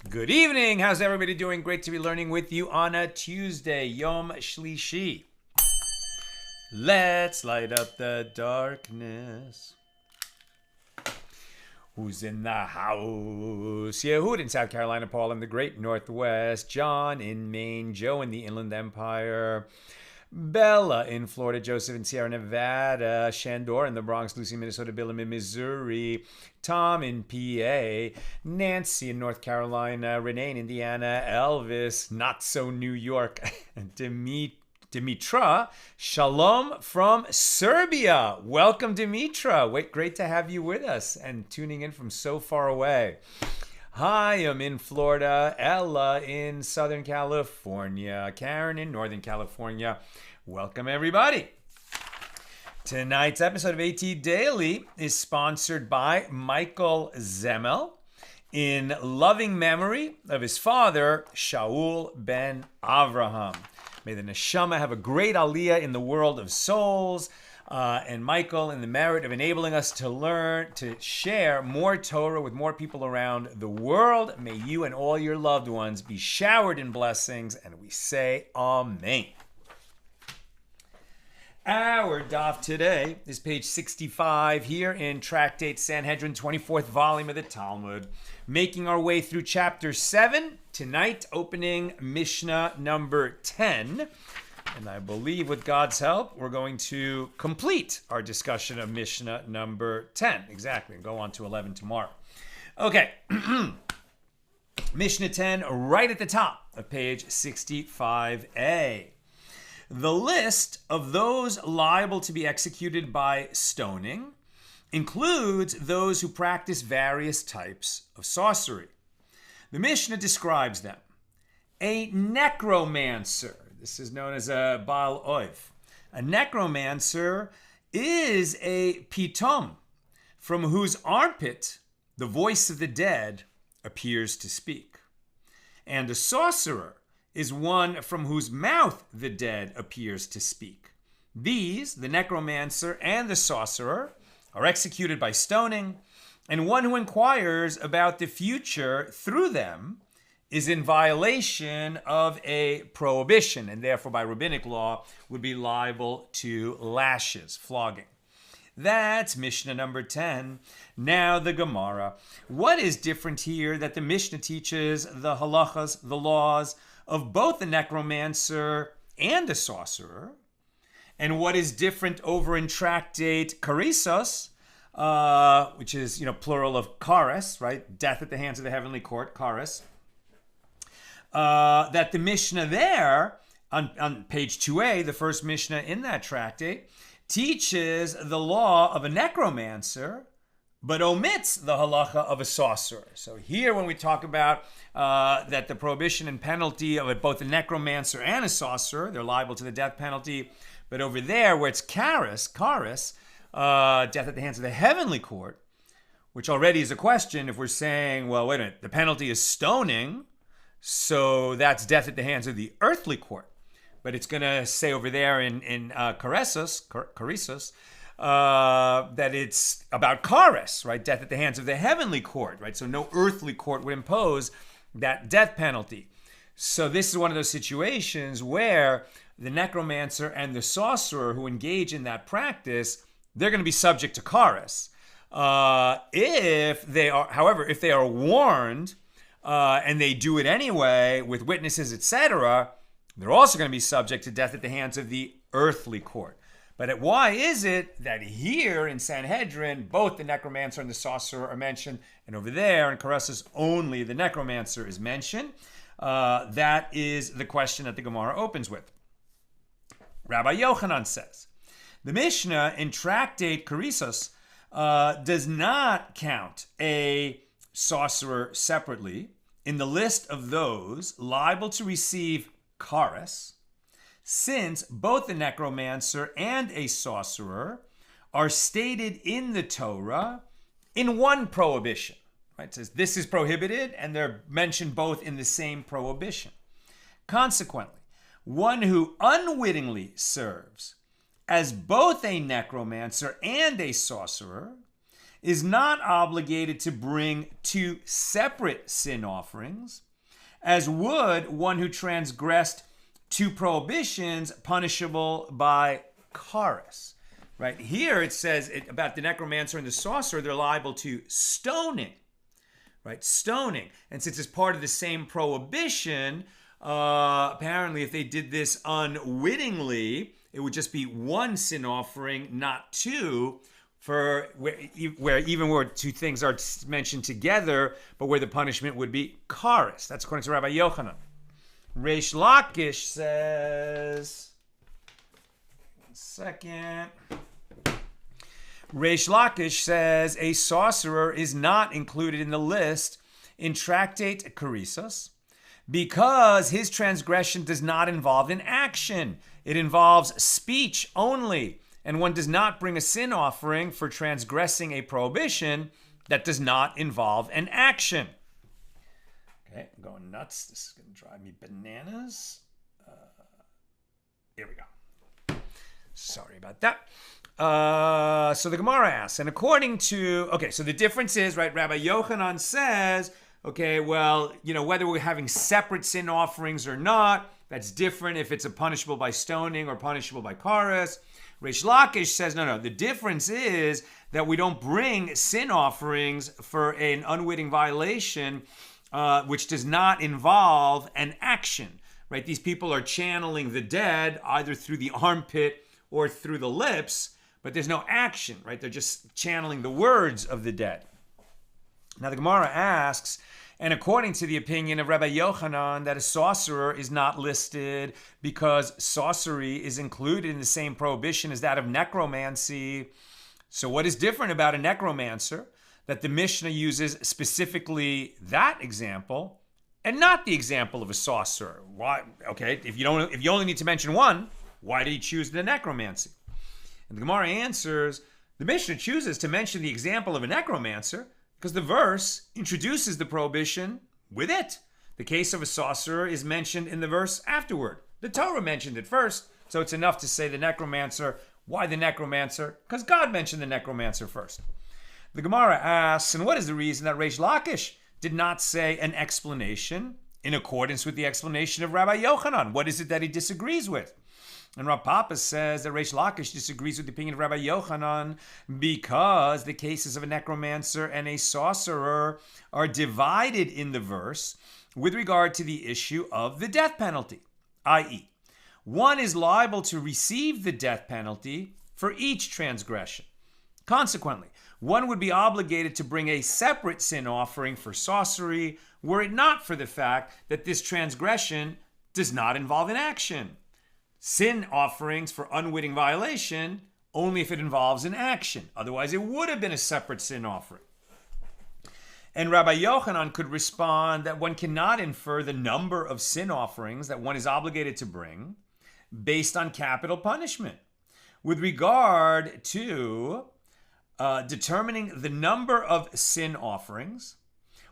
Good evening. How's everybody doing? Great to be learning with you on a Tuesday, Yom Shlishi. Let's light up the darkness. Who's in the house? Yehud in South Carolina, Paul in the Great Northwest, John in Maine, Joe in the Inland Empire, Bella in Florida, Joseph in Sierra Nevada, Shandor in the Bronx, Lucy in Minnesota, Bill in Missouri, Tom in PA, Nancy in North Carolina, Renee in Indiana, Elvis, not so New York, Dimitra, Shalom from Serbia. Welcome, Dimitra. Great to have you with us and tuning in from so far away. Hi, I'm in Florida, Ella in Southern California, Karen in Northern California. Welcome, everybody. Tonight's episode of AT Daily is sponsored by Michael Zemel in loving memory of his father, Shaul ben Avraham. May the neshama have a great aliyah in the world of souls. And Michael, in the merit of enabling us to learn, to share more Torah with more people around the world, may you and all your loved ones be showered in blessings, and we say Amen. Our daf today is page 65 here in Tractate Sanhedrin, 24th volume of the Talmud. Making our way through chapter 7, tonight opening Mishna number 10. And I believe with God's help, we're going to complete our discussion of Mishnah number 10. Exactly, and go on to 11 tomorrow. Okay, Mishnah 10 right at the top of page 65a. The list of those liable to be executed by stoning includes those who practice various types of sorcery. The Mishnah describes them. A necromancer. This is known as a Baal Oiv. A necromancer is a pitom from whose armpit the voice of the dead appears to speak. And a sorcerer is one from whose mouth the dead appears to speak. These, the necromancer and the sorcerer, are executed by stoning, and one who inquires about the future through them is in violation of a prohibition, and therefore by rabbinic law would be liable to lashes, flogging. That's Mishnah number 10. Now the Gemara. What is different here that the Mishnah teaches the halachas, the laws of both the necromancer and the sorcerer? And what is different over in Tractate Karesos, which is, plural of Kares, right? Death at the hands of the heavenly court, Kares. That the Mishnah there, on page 2a, the first Mishnah in that tractate, teaches the law of a necromancer, but omits the halacha of a sorcerer. So here, when we talk about that the prohibition and penalty of both a necromancer and a sorcerer, they're liable to the death penalty. But over there, where it's Kares, death at the hands of the heavenly court, which already is a question if we're saying, well, wait a minute, the penalty is stoning, so that's death at the hands of the earthly court. But it's going to say over there in Karesos, that it's about Kares, right? Death at the hands of the heavenly court, right? So no earthly court would impose that death penalty. So this is one of those situations where the necromancer and the sorcerer who engage in that practice, they're going to be subject to Kares. If they are warned and they do it anyway with witnesses, etc., they're also going to be subject to death at the hands of the earthly court. But why is it that here in Sanhedrin, both the necromancer and the sorcerer are mentioned, and over there in Karesos only the necromancer is mentioned? That is the question that the Gemara opens with. Rabbi Yochanan says, the Mishna in Tractate Karesos does not count a sorcerer separately in the list of those liable to receive Kares, since both the necromancer and a sorcerer are stated in the Torah in one prohibition. Right? It says this is prohibited, and they're mentioned both in the same prohibition. Consequently, one who unwittingly serves as both a necromancer and a sorcerer is not obligated to bring two separate sin offerings, as would one who transgressed two prohibitions punishable by Kares. Right here it says about the necromancer and the sorcerer, they're liable to stoning. Right, stoning. And since it's part of the same prohibition, apparently if they did this unwittingly, it would just be one sin offering, not two, for where even where two things are mentioned together, but where the punishment would be Kares. That's according to Rabbi Yochanan. Reish Lakish says, one second. Reish Lakish says a sorcerer is not included in the list in Tractate Karesos because his transgression does not involve an action. It involves speech only, and one does not bring a sin offering for transgressing a prohibition that does not involve an action. Okay, I'm going nuts. This is going to drive me bananas. Here we go. Sorry about that. So the Gemara asks, and according to, so the difference is, right, Rabbi Yochanan says, well, whether we're having separate sin offerings or not, that's different if it's a punishable by stoning or punishable by Kares. Reish Lakish says, no, the difference is that we don't bring sin offerings for an unwitting violation, which does not involve an action, right? These people are channeling the dead either through the armpit or through the lips, but there's no action, right? They're just channeling the words of the dead. Now the Gemara asks, and according to the opinion of Rabbi Yochanan, that a sorcerer is not listed because sorcery is included in the same prohibition as that of necromancy. So what is different about a necromancer that the Mishnah uses specifically that example and not the example of a sorcerer? Why? Okay, if you only need to mention one, why did he choose the necromancy? And the Gemara answers, the Mishnah chooses to mention the example of a necromancer because the verse introduces the prohibition with it. The case of a sorcerer is mentioned in the verse afterward. The Torah mentioned it first, so it's enough to say the necromancer. Why the necromancer? Because God mentioned the necromancer first. The Gemara asks, and what is the reason that Reish Lakish did not say an explanation in accordance with the explanation of Rabbi Yochanan? What is it that he disagrees with? And Rav Papa says that Reish Lakish disagrees with the opinion of Rabbi Yochanan because the cases of a necromancer and a sorcerer are divided in the verse with regard to the issue of the death penalty, i.e., one is liable to receive the death penalty for each transgression. Consequently, one would be obligated to bring a separate sin offering for sorcery were it not for the fact that this transgression does not involve an action. Sin offerings for unwitting violation only if it involves an action. Otherwise, it would have been a separate sin offering. And Rabbi Yochanan could respond that one cannot infer the number of sin offerings that one is obligated to bring based on capital punishment. With regard to determining the number of sin offerings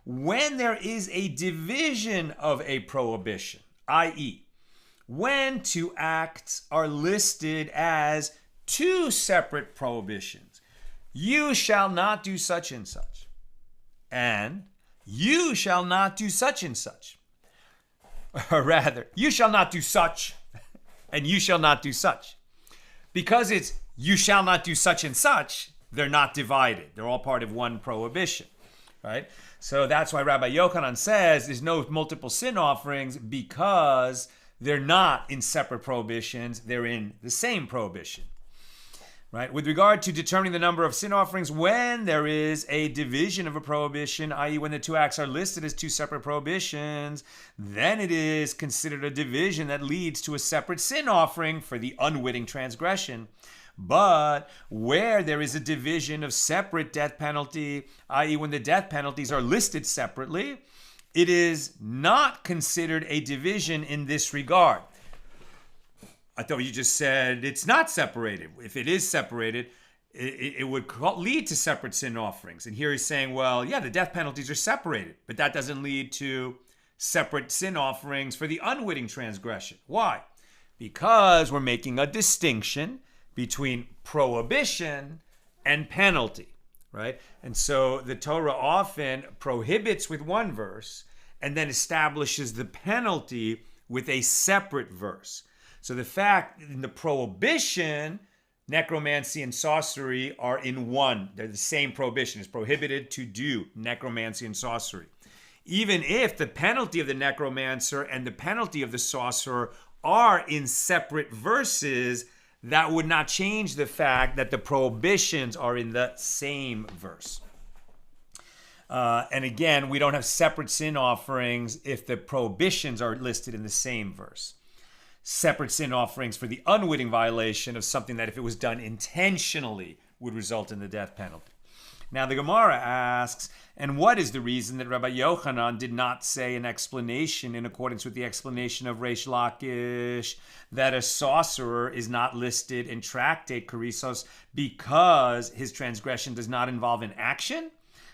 when there is a division of a prohibition, i.e., when two acts are listed as two separate prohibitions. You shall not do such and such, and you shall not do such and such. Or rather, you shall not do such, and you shall not do such. Because it's you shall not do such and such, they're not divided. They're all part of one prohibition, right? So that's why Rabbi Yochanan says there's no multiple sin offerings, because they're not in separate prohibitions. They're in the same prohibition, right? With regard to determining the number of sin offerings when there is a division of a prohibition, i.e. when the two acts are listed as two separate prohibitions, then it is considered a division that leads to a separate sin offering for the unwitting transgression. But where there is a division of separate death penalty, i.e. when the death penalties are listed separately, it is not considered a division in this regard. I thought you just said it's not separated. If it is separated, it would lead to separate sin offerings. And here he's saying, well, yeah, the death penalties are separated, but that doesn't lead to separate sin offerings for the unwitting transgression. Why? Because we're making a distinction between prohibition and penalty, right? And so the Torah often prohibits with one verse and then establishes the penalty with a separate verse. So the fact in the prohibition, necromancy and sorcery are in one. They're the same prohibition. It's prohibited to do necromancy and sorcery. Even if the penalty of the necromancer and the penalty of the sorcerer are in separate verses, that would not change the fact that the prohibitions are in the same verse. And again, we don't have separate sin offerings if the prohibitions are listed in the same verse. Separate sin offerings for the unwitting violation of something that, if it was done intentionally, would result in the death penalty. Now the Gemara asks, and what is the reason that Rabbi Yochanan did not say an explanation in accordance with the explanation of Reish Lakish that a sorcerer is not listed in tractate Karesos because his transgression does not involve an action?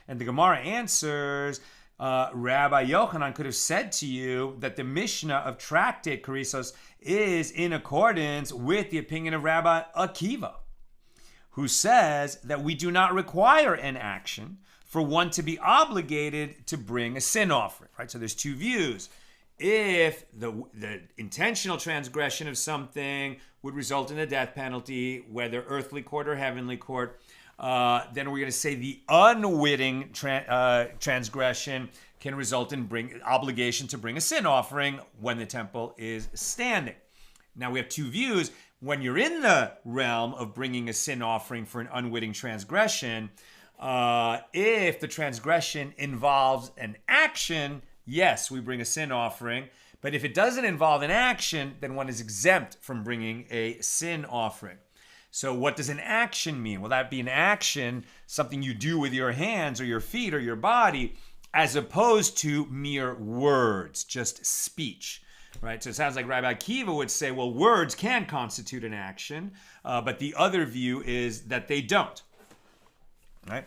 And the Gemara answers, Rabbi Yochanan could have said to you that the Mishna of tractate Karesos is in accordance with the opinion of Rabbi Akiva, who says that we do not require an action for one to be obligated to bring a sin offering, right? So there's two views. If the intentional transgression of something would result in a death penalty, whether earthly court or heavenly court, then we're going to say the unwitting transgression can result in obligation to bring a sin offering when the temple is standing. Now we have two views. When you're in the realm of bringing a sin offering for an unwitting transgression, if the transgression involves an action, yes, we bring a sin offering. But if it doesn't involve an action, then one is exempt from bringing a sin offering. So what does an action mean? Will that be an action, something you do with your hands or your feet or your body, as opposed to mere words, just speech, right? So it sounds like Rabbi Akiva would say, well, words can constitute an action, but the other view is that they don't, right?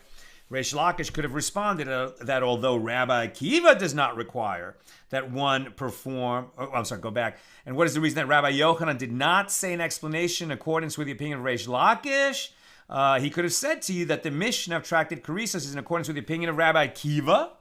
Reish Lakish could have responded that although Rabbi Akiva does not require that one perform, go back. And what is the reason that Rabbi Yochanan did not say an explanation in accordance with the opinion of Reish Lakish? He could have said to you that the Mishna of tractate Karesos is in accordance with the opinion of Rabbi Akiva,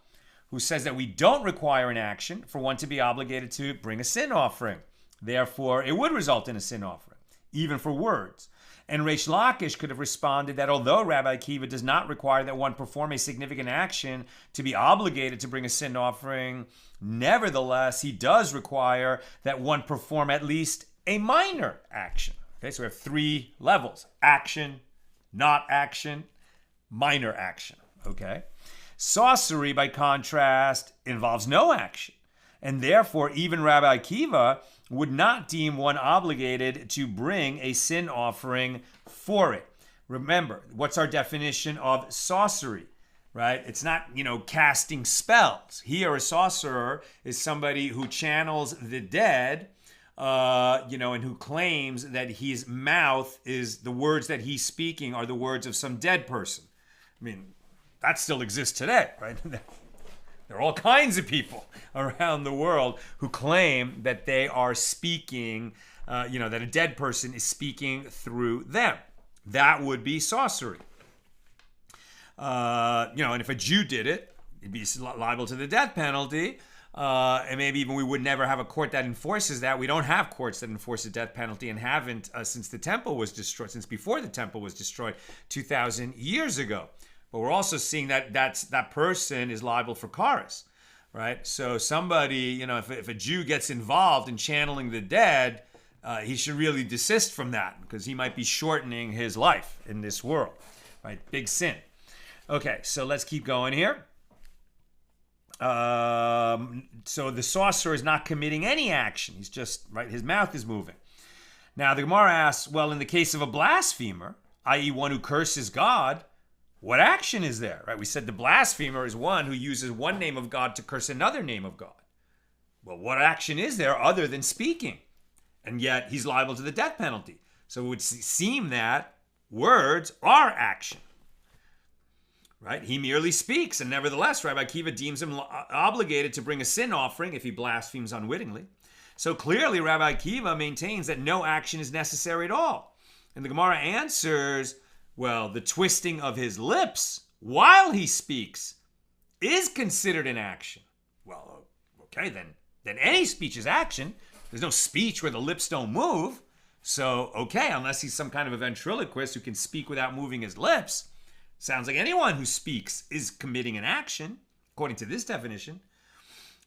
who says that we don't require an action for one to be obligated to bring a sin offering. Therefore, it would result in a sin offering, even for words. And Reish Lakish could have responded that although Rabbi Akiva does not require that one perform a significant action to be obligated to bring a sin offering, nevertheless, he does require that one perform at least a minor action. Okay, so we have three levels: action, not action, minor action. Okay. Sorcery, by contrast, involves no action. And therefore, even Rabbi Akiva would not deem one obligated to bring a sin offering for it. Remember, what's our definition of sorcery, right? It's not, casting spells. Here, a sorcerer is somebody who channels the dead, and who claims that his mouth is, the words that he's speaking are the words of some dead person. I mean, that still exists today, right? There are all kinds of people around the world who claim that they are speaking, that a dead person is speaking through them. That would be sorcery. And if a Jew did it, he'd be liable to the death penalty. And maybe even we would never have a court that enforces that. We don't have courts that enforce the death penalty and haven't since the temple was destroyed, since before the temple was destroyed 2,000 years ago. But we're also seeing that that person is liable for Karesos, right? So somebody, if a Jew gets involved in channeling the dead, he should really desist from that because he might be shortening his life in this world, right? Big sin. Okay, so let's keep going here. So the sorcerer is not committing any action. He's just, right, his mouth is moving. Now the Gemara asks, well, in the case of a blasphemer, i.e. one who curses God, what action is there, right? We said the blasphemer is one who uses one name of God to curse another name of God. Well, what action is there other than speaking? And yet he's liable to the death penalty. So it would seem that words are action. Right? He merely speaks, and nevertheless, Rabbi Akiva deems him obligated to bring a sin offering if he blasphemes unwittingly. So clearly, Rabbi Akiva maintains that no action is necessary at all. And the Gemara answers, well, the twisting of his lips while he speaks is considered an action. Well, okay, then any speech is action. There's no speech where the lips don't move. So, okay, unless he's some kind of a ventriloquist who can speak without moving his lips. Sounds like anyone who speaks is committing an action, according to this definition.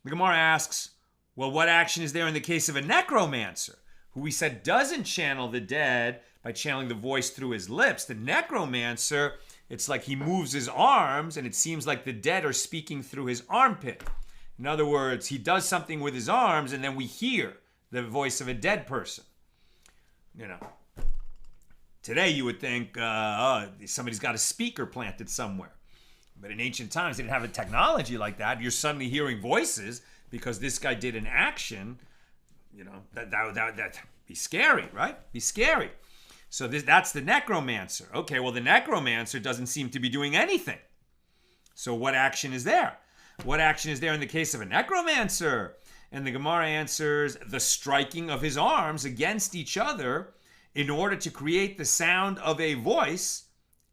The Gemara asks, well, what action is there in the case of a necromancer, who we said doesn't channel the dead by channeling the voice through his lips? The necromancer, it's like he moves his arms, and it seems like the dead are speaking through his armpit. In other words, he does something with his arms, and then we hear the voice of a dead person. Today, you would think somebody's got a speaker planted somewhere. But in ancient times, they didn't have a technology like that. You're suddenly hearing voices because this guy did an action. That'd be scary, right? Be scary. So that's the necromancer. Okay, well, the necromancer doesn't seem to be doing anything. So what action is there? What action is there in the case of a necromancer? And the Gemara answers, the striking of his arms against each other in order to create the sound of a voice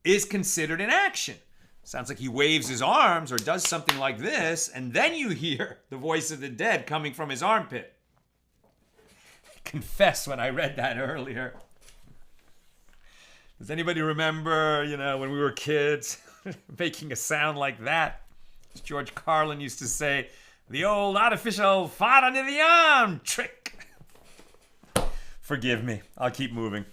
is considered an action. Sounds like he waves his arms or does something like this, and then you hear the voice of the dead coming from his armpit. I confess when I read that earlier. Does anybody remember, when we were kids, making a sound like that? As George Carlin used to say, the old artificial fart under the arm trick. Forgive me. I'll keep moving.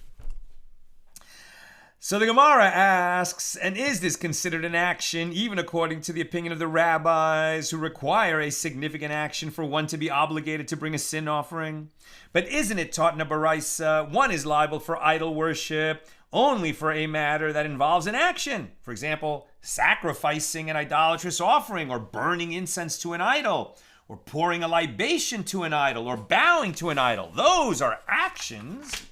So the Gemara asks, and is this considered an action, even according to the opinion of the rabbis who require a significant action for one to be obligated to bring a sin offering? But isn't it taught in a baraisa, one is liable for idol worship only for a matter that involves an action? For example, sacrificing an idolatrous offering or burning incense to an idol, or pouring a libation to an idol, or bowing to an idol. Those are actions.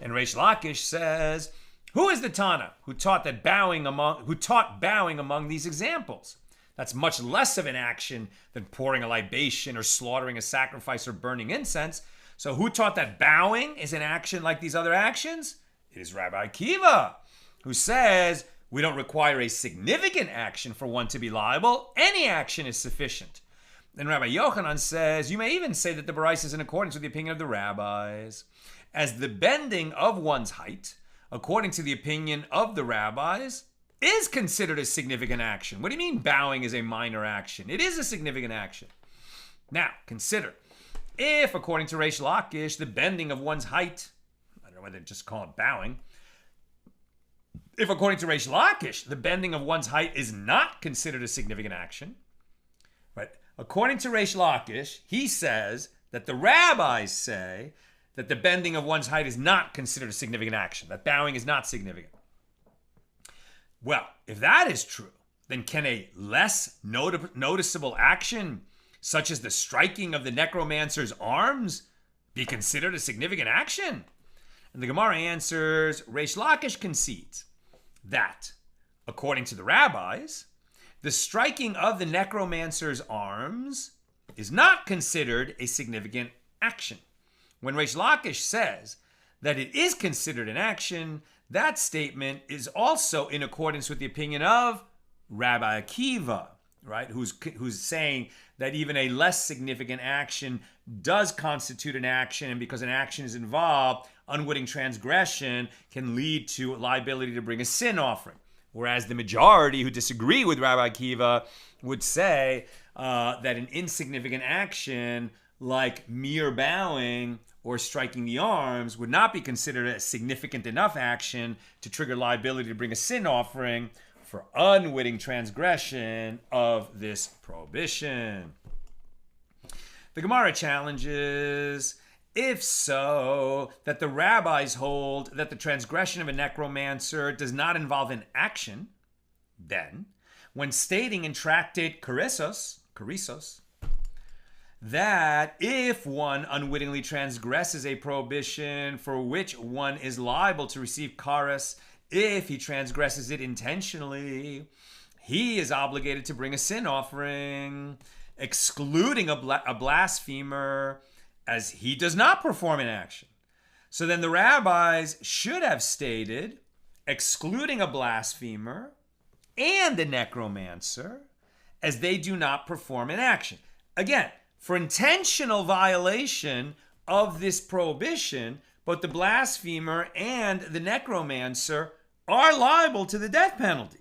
And Reish Lakish says, who is the Tana who taught bowing among these examples? That's much less of an action than pouring a libation or slaughtering a sacrifice or burning incense. So who taught that bowing is an action like these other actions? It is Rabbi Akiva, who says we don't require a significant action for one to be liable. Any action is sufficient. And Rabbi Yochanan says, you may even say that the baraisa is in accordance with the opinion of the rabbis, as the bending of one's height, according to the opinion of the rabbis, is considered a significant action. What do you mean bowing is a minor action? It is a significant action. Now, consider, if, according to Reish Lakish, the bending of one's height, I don't know whether to just call it bowing, if, according to Reish Lakish, the bending of one's height is not considered a significant action, right? According to Reish Lakish, he says that the rabbis say that the bending of one's height is not considered a significant action, that bowing is not significant. Well, if that is true, then can a less noticeable action, such as the striking of the necromancer's arms, be considered a significant action? And the Gemara answers, Reish Lakish concedes that according to the rabbis, the striking of the necromancer's arms is not considered a significant action. When Reish Lakish says that it is considered an action, that statement is also in accordance with the opinion of Rabbi Akiva, right? Who's saying that even a less significant action does constitute an action, and because an action is involved, unwitting transgression can lead to liability to bring a sin offering. Whereas the majority who disagree with Rabbi Akiva would say that an insignificant action like mere bowing or striking the arms would not be considered a significant enough action to trigger liability to bring a sin offering for unwitting transgression of this prohibition. The Gemara challenges, if so, that the rabbis hold that the transgression of a necromancer does not involve an action, then, when stating in tractate Karesos, that if one unwittingly transgresses a prohibition for which one is liable to receive kares, if he transgresses it intentionally, he is obligated to bring a sin offering, excluding a blasphemer, as he does not perform an action. So then the rabbis should have stated, excluding a blasphemer and a necromancer, as they do not perform an action. Again, for intentional violation of this prohibition, both the blasphemer and the necromancer are liable to the death penalty.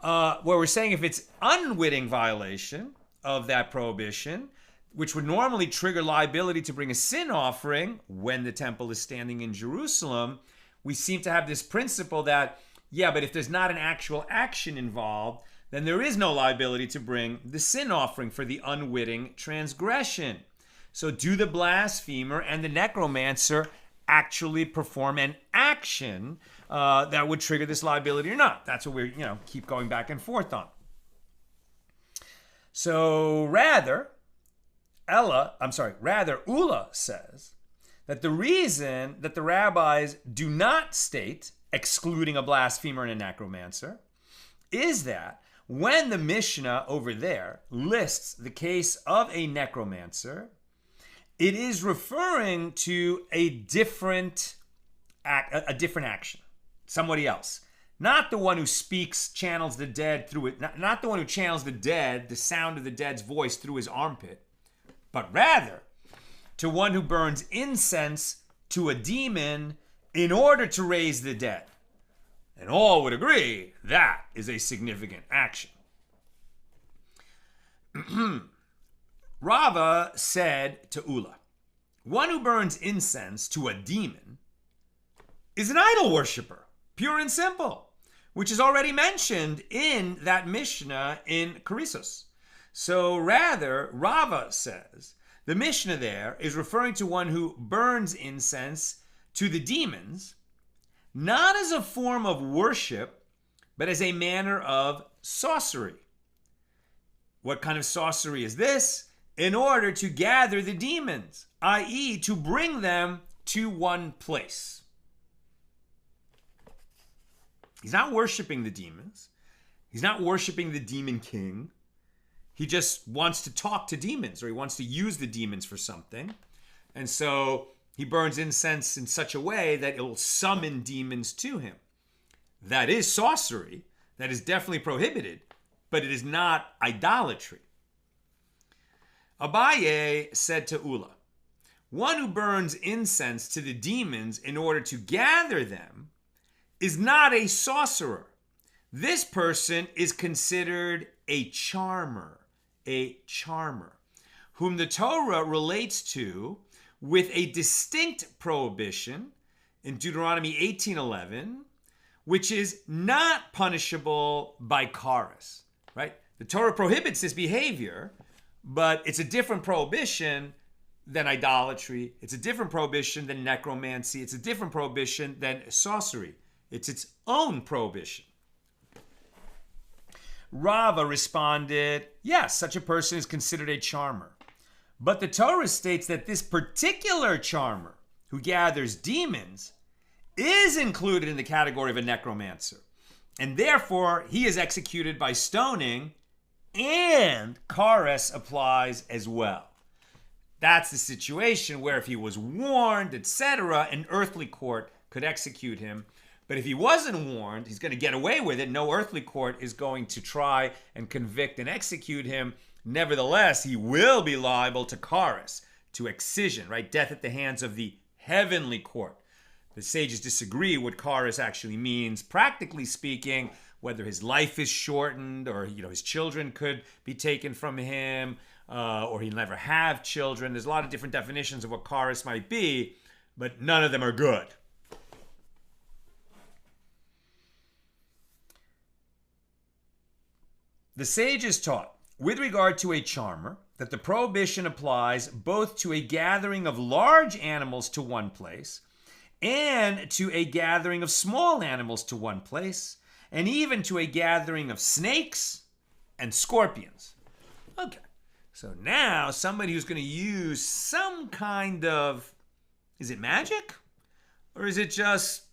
Where we're saying if it's unwitting violation of that prohibition, which would normally trigger liability to bring a sin offering when the temple is standing in Jerusalem, we seem to have this principle that, yeah, but if there's not an actual action involved, then there is no liability to bring the sin offering for the unwitting transgression. So do the blasphemer and the necromancer actually perform an action that would trigger this liability or not? That's what we keep going back and forth on. So rather, Ula says that the reason that the rabbis do not state excluding a blasphemer and a necromancer is that when the Mishnah over there lists the case of a necromancer, it is referring to a different action, somebody else. Not the one who channels the dead through it, not the one who channels the sound of the dead's voice through his armpit, but rather to one who burns incense to a demon in order to raise the dead. And all would agree that is a significant action. Rava said to Ula, one who burns incense to a demon is an idol worshiper, pure and simple, which is already mentioned in that Mishnah in Karesos. So rather, Rava says the Mishnah there is referring to one who burns incense to the demons, not as a form of worship, but as a manner of sorcery. What kind of sorcery is this? In order to gather the demons, i.e., to bring them to one place. He's not worshiping the demons. He's not worshiping the demon king. He just wants to talk to demons, or he wants to use the demons for something. And so he burns incense in such a way that it will summon demons to him. That is sorcery. That is definitely prohibited, but it is not idolatry. Abaye said to Ula, one who burns incense to the demons in order to gather them is not a sorcerer. This person is considered a charmer, whom the Torah relates to with a distinct prohibition in Deuteronomy 18:11, which is not punishable by kares, right? The Torah prohibits this behavior, but it's a different prohibition than idolatry. It's a different prohibition than necromancy. It's a different prohibition than sorcery. It's its own prohibition. Rava responded, yes, such a person is considered a charmer. But the Torah states that this particular charmer who gathers demons is included in the category of a necromancer. and therefore he is executed by stoning, and Kares applies as well. That's the situation where if he was warned, etc., an earthly court could execute him. But if he wasn't warned, he's going to get away with it. No earthly court is going to try and convict and execute him. Nevertheless, he will be liable to Kares, to excision, right? Death at the hands of the heavenly court. The sages disagree what Kares actually means. Practically speaking, whether his life is shortened, or his children could be taken from him, or he'll never have children. There's a lot of different definitions of what Kares might be, but none of them are good. The sages taught, with regard to a charmer, that the prohibition applies both to a gathering of large animals to one place and to a gathering of small animals to one place, and even to a gathering of snakes and scorpions. Okay, so now somebody who's going to use some kind of, is it magic? Or is it just,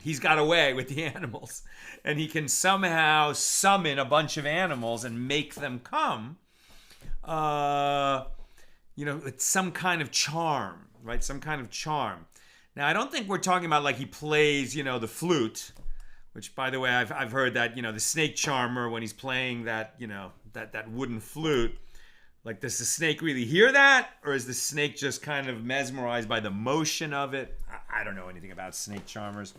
he's got away with the animals and he can somehow summon a bunch of animals and make them come, it's some kind of charm, right? Some kind of charm. Now, I don't think we're talking about like he plays, the flute, which, by the way, I've heard that, the snake charmer, when he's playing that, that wooden flute, like, does the snake really hear that? Or is the snake just kind of mesmerized by the motion of it? I don't know anything about snake charmers.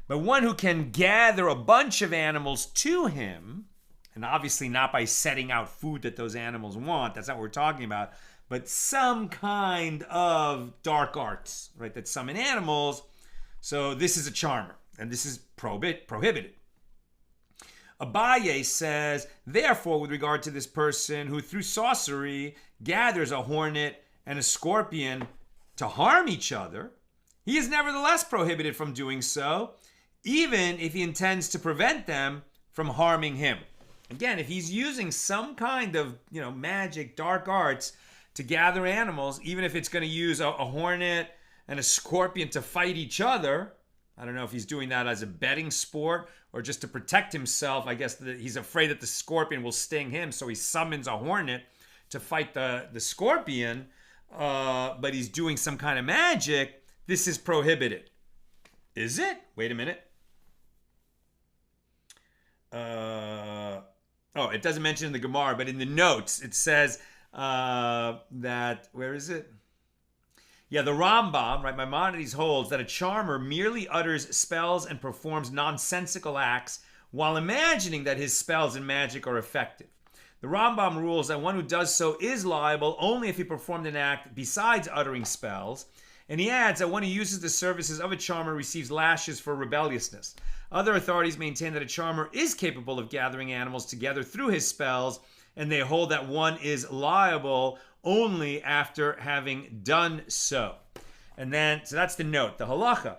But one who can gather a bunch of animals to him, and obviously not by setting out food that those animals want, that's not what we're talking about, but some kind of dark arts, right, that summon animals. So this is a charmer, and this is prohibited. Abaye says, therefore, with regard to this person who through sorcery gathers a hornet and a scorpion to harm each other, he is nevertheless prohibited from doing so, even if he intends to prevent them from harming him. Again, if he's using some kind of, magic, dark arts to gather animals, even if it's going to use a hornet and a scorpion to fight each other, I don't know if he's doing that as a betting sport or just to protect himself. I guess that he's afraid that the scorpion will sting him, so he summons a hornet to fight the scorpion, but he's doing some kind of magic. This is prohibited. Is it? Wait a minute. It doesn't mention in the Gemara, but in the notes it says that, where is it? Yeah, the Rambam, right, Maimonides holds that a charmer merely utters spells and performs nonsensical acts while imagining that his spells and magic are effective. The Rambam rules that one who does so is liable only if he performed an act besides uttering spells, and he adds that one who uses the services of a charmer receives lashes for rebelliousness. Other authorities maintain that a charmer is capable of gathering animals together through his spells, and they hold that one is liable only after having done so. And then, so that's the note, the halacha.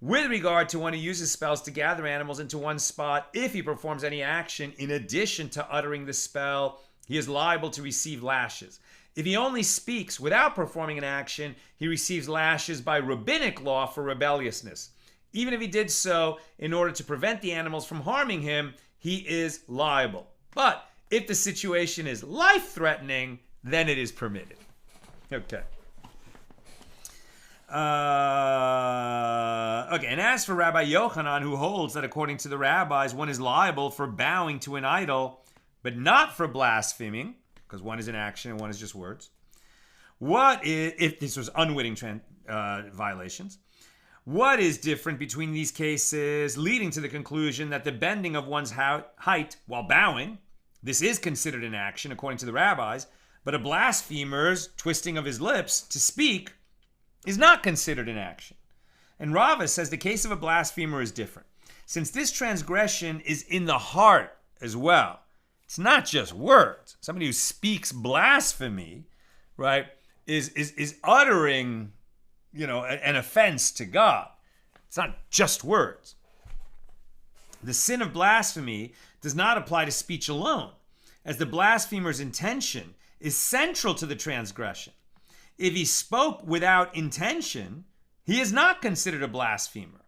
With regard to one who uses spells to gather animals into one spot, if he performs any action in addition to uttering the spell, he is liable to receive lashes. If he only speaks without performing an action, he receives lashes by rabbinic law for rebelliousness. Even if he did so in order to prevent the animals from harming him, he is liable. But if the situation is life-threatening, then it is permitted. Okay. And as for Rabbi Yochanan, who holds that according to the rabbis, one is liable for bowing to an idol, but not for blaspheming, because one is an action and one is just words. What is, if this was unwitting violations, what is different between these cases, leading to the conclusion that the bending of one's height while bowing, this is considered an action according to the rabbis, but a blasphemer's twisting of his lips to speak is not considered an action. And Rava says the case of a blasphemer is different. Since this transgression is in the heart as well, it's not just words. Somebody who speaks blasphemy, right, is uttering, an offense to God. It's not just words. The sin of blasphemy does not apply to speech alone, as the blasphemer's intention is central to the transgression. If he spoke without intention, he is not considered a blasphemer.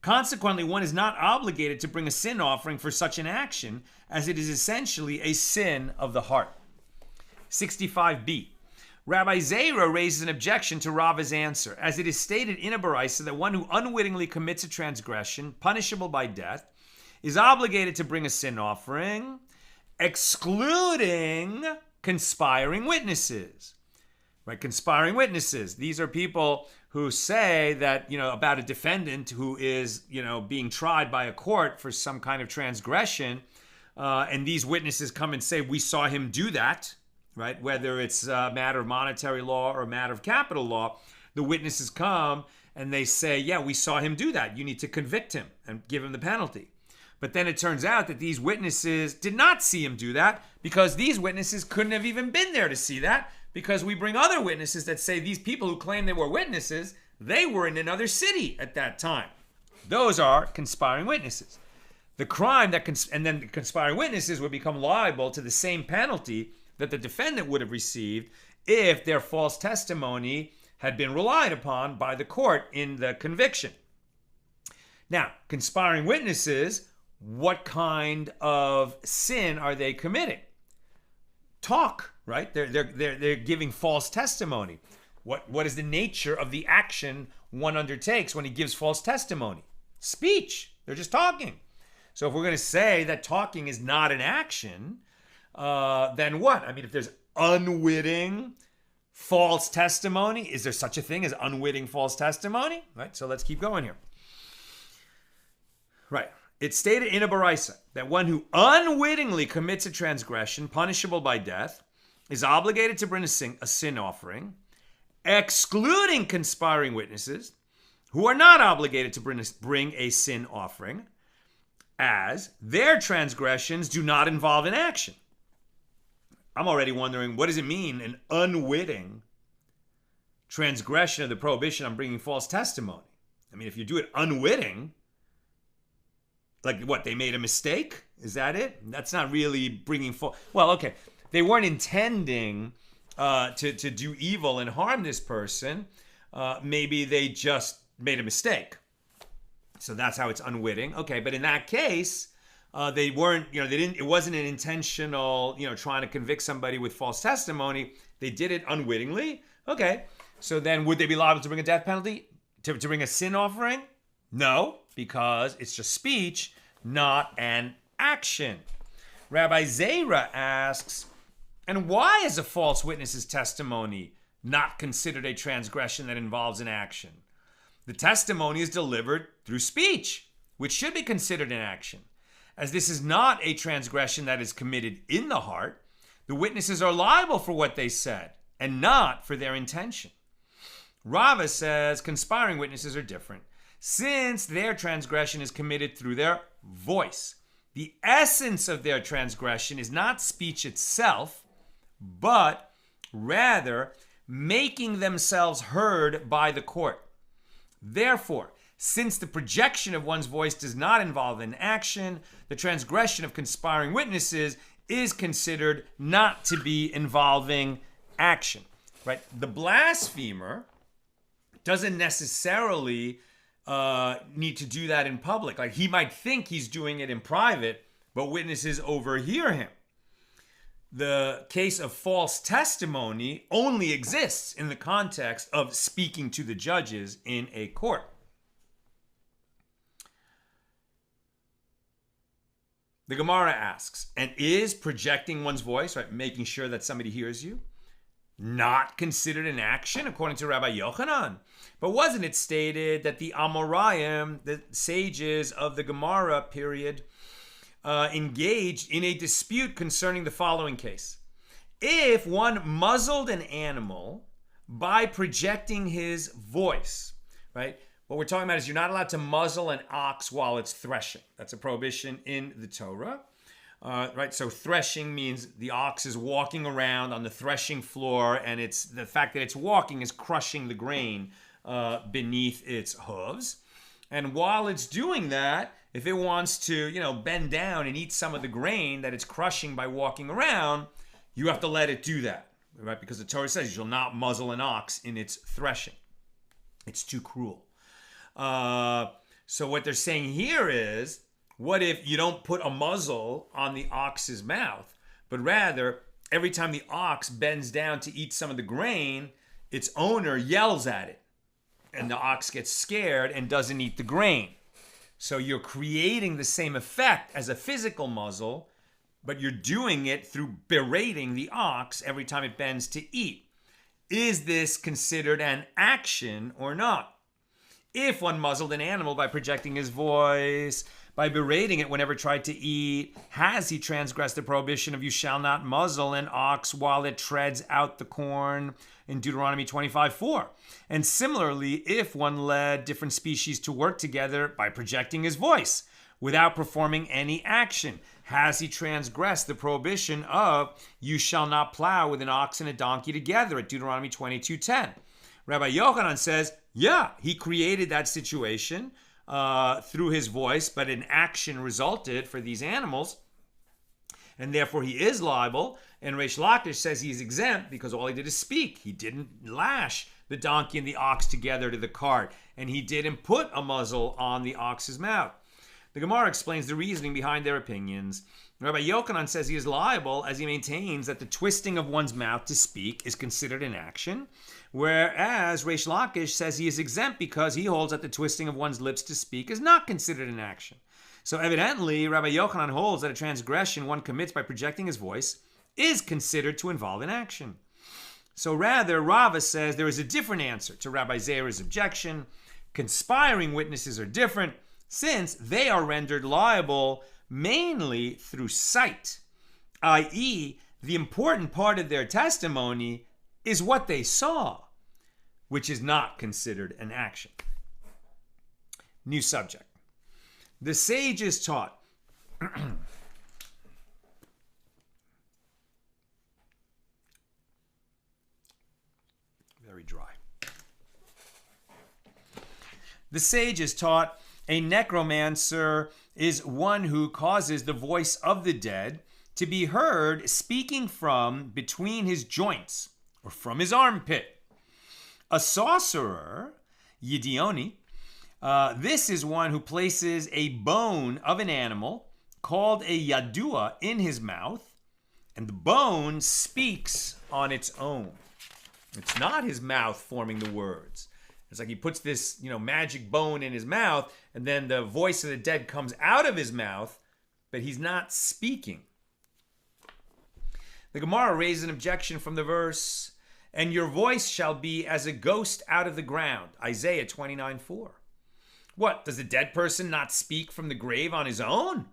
Consequently, one is not obligated to bring a sin offering for such an action, as it is essentially a sin of the heart. 65b. Rabbi Zera raises an objection to Rava's answer, as it is stated in a baraisa that one who unwittingly commits a transgression, punishable by death, is obligated to bring a sin offering, excluding conspiring witnesses. Right? Conspiring witnesses. These are people who say that, about a defendant who is, being tried by a court for some kind of transgression, and these witnesses come and say, we saw him do that, right? Whether it's a matter of monetary law or a matter of capital law, the witnesses come and they say, yeah, we saw him do that. You need to convict him and give him the penalty. But then it turns out that these witnesses did not see him do that, because these witnesses couldn't have even been there to see that, because we bring other witnesses that say these people who claim they were witnesses, they were in another city at that time. Those are conspiring witnesses. The crime and then the conspiring witnesses would become liable to the same penalty that the defendant would have received if their false testimony had been relied upon by the court in the conviction. Now, conspiring witnesses, what kind of sin are they committing? Talk, right? They're giving false testimony. What is the nature of the action one undertakes when he gives false testimony? Speech. They're just talking. So if we're going to say that talking is not an action, then what? I mean, if there's unwitting false testimony, is there such a thing as unwitting false testimony? Right? So let's keep going here. Right. It's stated in a baraisa that one who unwittingly commits a transgression punishable by death is obligated to bring a sin offering, excluding conspiring witnesses who are not obligated to bring a sin offering, as their transgressions do not involve an action. I'm already wondering, what does it mean, an unwitting transgression of the prohibition on bringing false testimony? I mean, if you do it unwitting, like what, they made a mistake? Is that it? That's not really bringing false. Well, okay, they weren't intending to do evil and harm this person. Maybe they just made a mistake. So that's how it's unwitting. Okay, but in that case, they weren't, it wasn't an intentional, trying to convict somebody with false testimony. They did it unwittingly. Okay, so then would they be liable to bring a death penalty? To bring a sin offering? No, because it's just speech, not an action. Rabbi Zera asks, and why is a false witness's testimony not considered a transgression that involves an action? The testimony is delivered through speech, which should be considered an action. As this is not a transgression that is committed in the heart, the witnesses are liable for what they said and not for their intention. Rava says conspiring witnesses are different, since their transgression is committed through their voice. The essence of their transgression is not speech itself, but rather making themselves heard by the court. Therefore, since the projection of one's voice does not involve an action, the transgression of conspiring witnesses is considered not to be involving action. Right? The blasphemer doesn't necessarily need to do that in public. Like, he might think he's doing it in private, but witnesses overhear him. The case of false testimony only exists in the context of speaking to the judges in a court. The Gemara asks, and is projecting one's voice, right, making sure that somebody hears you, not considered an action according to Rabbi Yochanan? But wasn't it stated that the Amoraim, the sages of the Gemara period, engaged in a dispute concerning the following case? If one muzzled an animal by projecting his voice, right? What we're talking about is you're not allowed to muzzle an ox while it's threshing. That's a prohibition in the Torah. Right, so threshing means the ox is walking around on the threshing floor, and it's the fact that it's walking is crushing the grain beneath its hooves. And while it's doing that, if it wants to, bend down and eat some of the grain that it's crushing by walking around, you have to let it do that, right? Because the Torah says you shall not muzzle an ox in its threshing. It's too cruel. So what they're saying here is, what if you don't put a muzzle on the ox's mouth, but rather every time the ox bends down to eat some of the grain, its owner yells at it, and the ox gets scared and doesn't eat the grain. So you're creating the same effect as a physical muzzle, but you're doing it through berating the ox every time it bends to eat. Is this considered an action or not? If one muzzled an animal by projecting his voice, by berating it whenever it tried to eat, has he transgressed the prohibition of you shall not muzzle an ox while it treads out the corn in Deuteronomy 25:4? And similarly, if one led different species to work together by projecting his voice without performing any action, has he transgressed the prohibition of you shall not plow with an ox and a donkey together at Deuteronomy 22:10? Rabbi Yochanan says, yeah, he created that situation through his voice, but an action resulted for these animals, and therefore he is liable. And Reish Lakish says he's exempt because all he did is speak. He didn't lash the donkey and the ox together to the cart, and he didn't put a muzzle on the ox's mouth. The Gemara explains the reasoning behind their opinions. Rabbi Yochanan says he is liable as he maintains that the twisting of one's mouth to speak is considered an action, whereas Reish Lakish says he is exempt because he holds that the twisting of one's lips to speak is not considered an action. So evidently, Rabbi Yochanan holds that a transgression one commits by projecting his voice is considered to involve an action. So rather, Rava says there is a different answer to Rabbi Zera's objection. Conspiring witnesses are different, since they are rendered liable mainly through sight, i.e., the important part of their testimony is what they saw, which is not considered an action. New subject. The sages taught very dry. The sages taught a necromancer is one who causes the voice of the dead to be heard speaking from between his joints or from his armpit. A sorcerer, Yidioni, this is one who places a bone of an animal called a yadua in his mouth, and the bone speaks on its own. It's not his mouth forming the words. It's like he puts this, magic bone in his mouth, and then the voice of the dead comes out of his mouth, but he's not speaking. The Gemara raises an objection from the verse, and your voice shall be as a ghost out of the ground, Isaiah 29:4. What, does the dead person not speak from the grave on his own?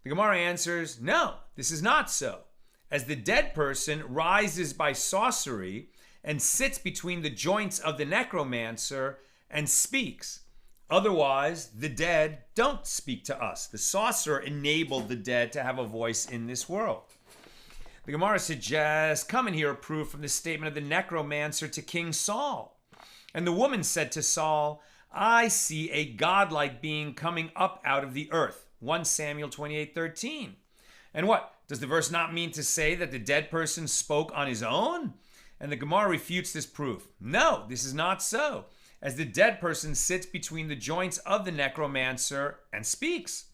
The Gemara answers, no, this is not so, as the dead person rises by sorcery and sits between the joints of the necromancer and speaks. Otherwise, the dead don't speak to us. The sorcerer enabled the dead to have a voice in this world. The Gemara suggests, come and hear a proof from the statement of the necromancer to King Saul. And the woman said to Saul, I see a godlike being coming up out of the earth. 1 Samuel 28:13. And what? Does the verse not mean to say that the dead person spoke on his own? And the Gemara refutes this proof. No, this is not so, as the dead person sits between the joints of the necromancer and speaks.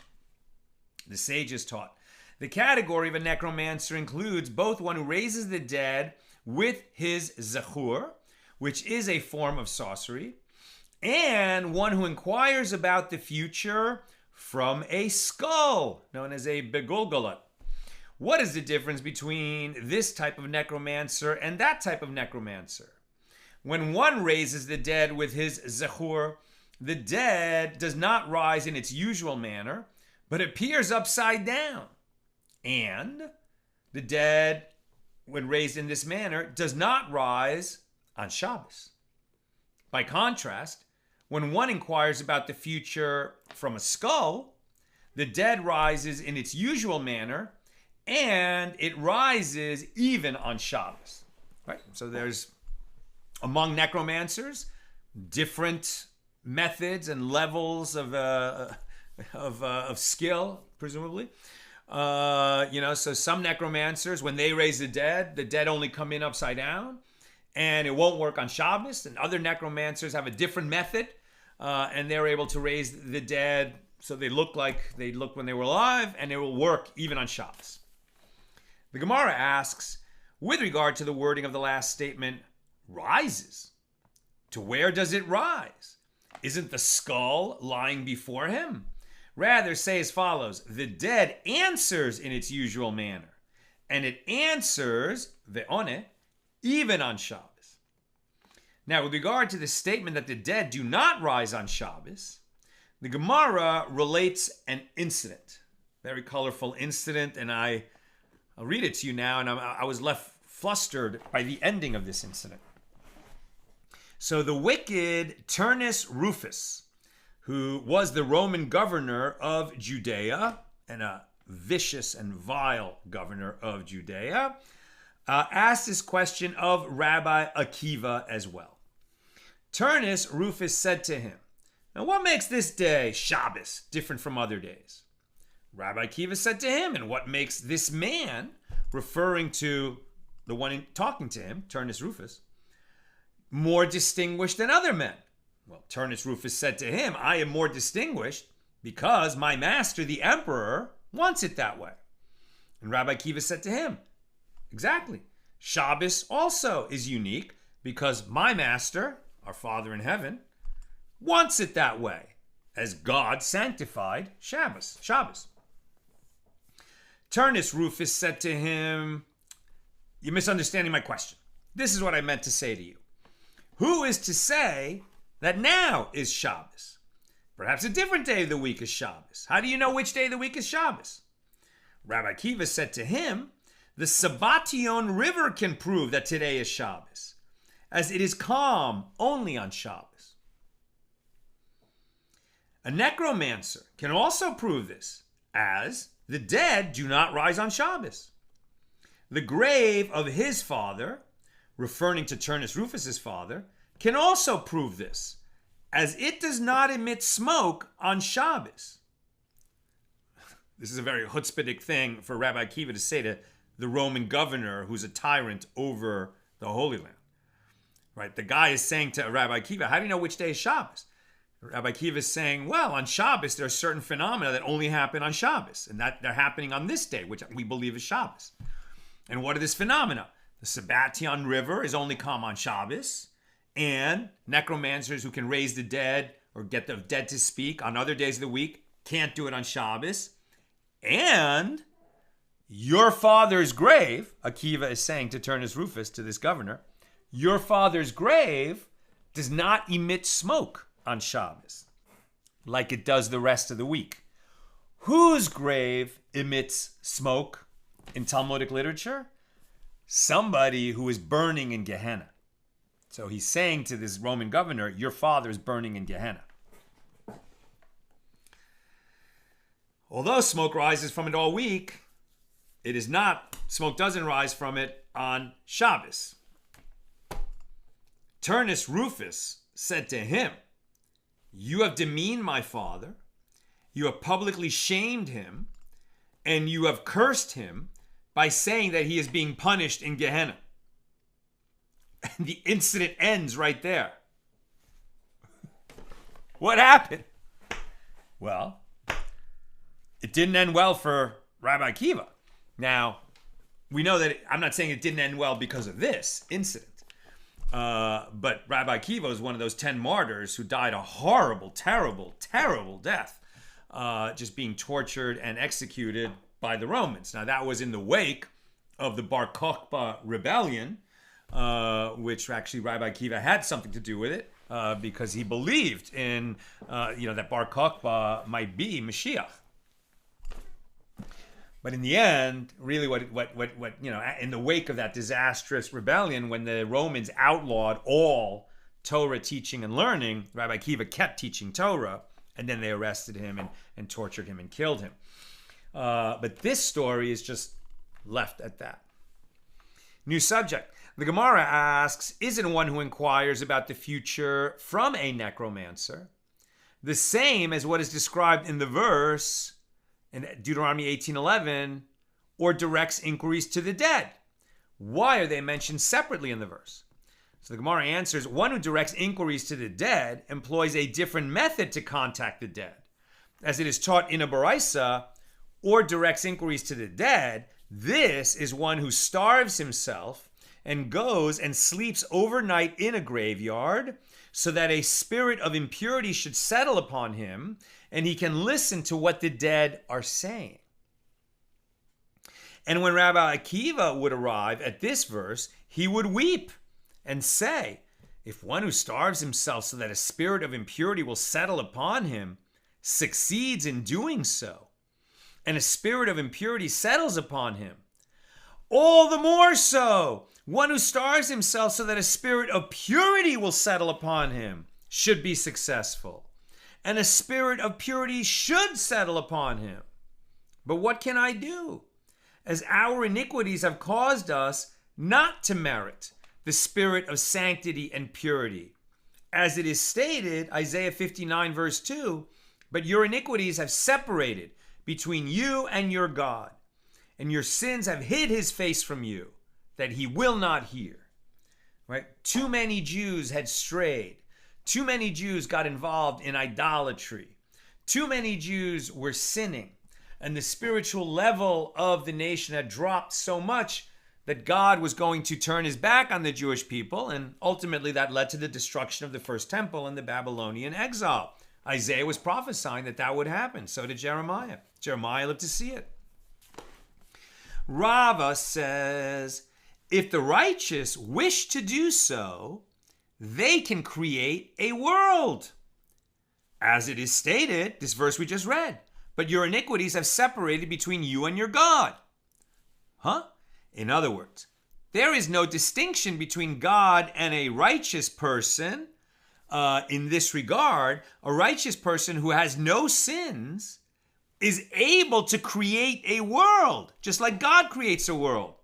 The sages taught, the category of a necromancer includes both one who raises the dead with his zechur, which is a form of sorcery, and one who inquires about the future from a skull, known as a begulgalat. What is the difference between this type of necromancer and that type of necromancer? When one raises the dead with his zechur, the dead does not rise in its usual manner, but appears upside down. And the dead, when raised in this manner, does not rise on Shabbos. By contrast, when one inquires about the future from a skull, the dead rises in its usual manner, and it rises even on Shabbos. Right? So there's, among necromancers, different methods and levels of skill, presumably. So some necromancers, when they raise the dead only come in upside down, and it won't work on Shabbos. And other necromancers have a different method and they're able to raise the dead so they look like they looked when they were alive, and they will work even on Shabbos. The Gemara asks, with regard to the wording of the last statement, rises. To where does it rise? Isn't the skull lying before him? Rather, say as follows, the dead answers in its usual manner, and it answers, ve'one, even on Shabbos. Now, with regard to the statement that the dead do not rise on Shabbos, the Gemara relates an incident, very colorful incident, and I'll read it to you now, and I was left flustered by the ending of this incident. So the wicked Turnus Rufus, who was the Roman governor of Judea, and a vicious and vile governor of Judea, asked this question of Rabbi Akiva as well. Turnus Rufus said to him, now what makes this day, Shabbos, different from other days? Rabbi Akiva said to him, and what makes this man, referring to the one talking to him, Turnus Rufus, more distinguished than other men? Well, Turnus Rufus said to him, I am more distinguished because my master, the emperor, wants it that way. And Rabbi Akiva said to him, exactly. Shabbos also is unique because my master, our Father in heaven, wants it that way, as God sanctified Shabbos. Turnus Rufus said to him, you're misunderstanding my question. This is what I meant to say to you. Who is to say that now is Shabbos? Perhaps a different day of the week is Shabbos. How do you know which day of the week is Shabbos? Rabbi Akiva said to him, the Sabbation river can prove that today is Shabbos, as it is calm only on Shabbos. A necromancer can also prove this, as the dead do not rise on Shabbos. The grave of his father, referring to Turnus Rufus's father, can also prove this, as it does not emit smoke on Shabbos. This is a very chutzpahdik thing for Rabbi Akiva to say to the Roman governor who's a tyrant over the Holy Land. Right? The guy is saying to Rabbi Akiva, how do you know which day is Shabbos? Rabbi Akiva is saying, well, on Shabbos, there are certain phenomena that only happen on Shabbos, and that they're happening on this day, which we believe is Shabbos. And what are these phenomena? The Sabbation river is only calm on Shabbos, and necromancers who can raise the dead or get the dead to speak on other days of the week can't do it on Shabbos. And your father's grave, Akiva is saying to Turnus Rufus, to this governor, your father's grave does not emit smoke on Shabbos like it does the rest of the week. Whose grave emits smoke in Talmudic literature? Somebody who is burning in Gehenna. So he's saying to this Roman governor, your father is burning in Gehenna. Although smoke rises from it all week, smoke doesn't rise from it on Shabbos. Turnus Rufus said to him, you have demeaned my father, you have publicly shamed him, and you have cursed him by saying that he is being punished in Gehenna. And the incident ends right there. What happened? Well, it didn't end well for Rabbi Akiva. Now, we know that I'm not saying it didn't end well because of this incident. But Rabbi Akiva was one of those 10 martyrs who died a horrible, terrible, terrible death, just being tortured and executed by the Romans. Now, that was in the wake of the Bar Kokhba rebellion, which actually Rabbi Akiva had something to do with it, because he believed in, that Bar Kokhba might be Mashiach. But in the end, really what in the wake of that disastrous rebellion, when the Romans outlawed all Torah teaching and learning, Rabbi Akiva kept teaching Torah, and then they arrested him and tortured him and killed him. But this story is just left at that. New subject. The Gemara asks, isn't one who inquires about the future from a necromancer the same as what is described in the verse in Deuteronomy 18:11, or directs inquiries to the dead? Why are they mentioned separately in the verse? So the Gemara answers, one who directs inquiries to the dead employs a different method to contact the dead. As it is taught in a Baraisa, or directs inquiries to the dead, this is one who starves himself and goes and sleeps overnight in a graveyard so that a spirit of impurity should settle upon him and he can listen to what the dead are saying. And when Rabbi Akiva would arrive at this verse, he would weep and say, if one who starves himself so that a spirit of impurity will settle upon him succeeds in doing so, and a spirit of impurity settles upon him, all the more so, one who starves himself so that a spirit of purity will settle upon him should be successful, and a spirit of purity should settle upon him. But what can I do? As our iniquities have caused us not to merit the spirit of sanctity and purity. As it is stated, Isaiah 59 verse 2, but your iniquities have separated between you and your God, and your sins have hid his face from you, that he will not hear. Right? Too many Jews had strayed. Too many Jews got involved in idolatry. Too many Jews were sinning. And the spiritual level of the nation had dropped so much that God was going to turn his back on the Jewish people, and ultimately that led to the destruction of the first temple and the Babylonian exile. Isaiah was prophesying that that would happen. So did Jeremiah. Jeremiah lived to see it. Rava says, if the righteous wish to do so, they can create a world. As it is stated, this verse we just read, but your iniquities have separated between you and your God. In other words, there is no distinction between God and a righteous person. In this regard, a righteous person who has no sins is able to create a world, just like God creates a world,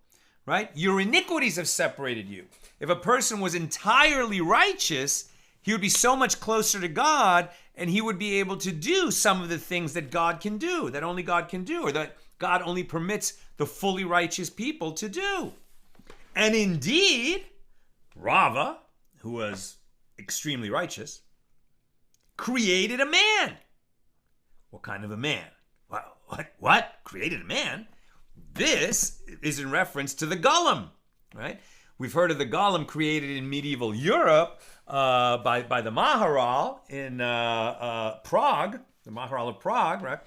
right? Your iniquities have separated you. If a person was entirely righteous, he would be so much closer to God, and he would be able to do some of the things that God can do, that only God can do, or that God only permits the fully righteous people to do. And indeed, Rava, who was extremely righteous, created a man. What kind of a man? What? Created a man? This is in reference to the golem, right? We've heard of the golem created in medieval Europe by the Maharal in Prague, the Maharal of Prague, right?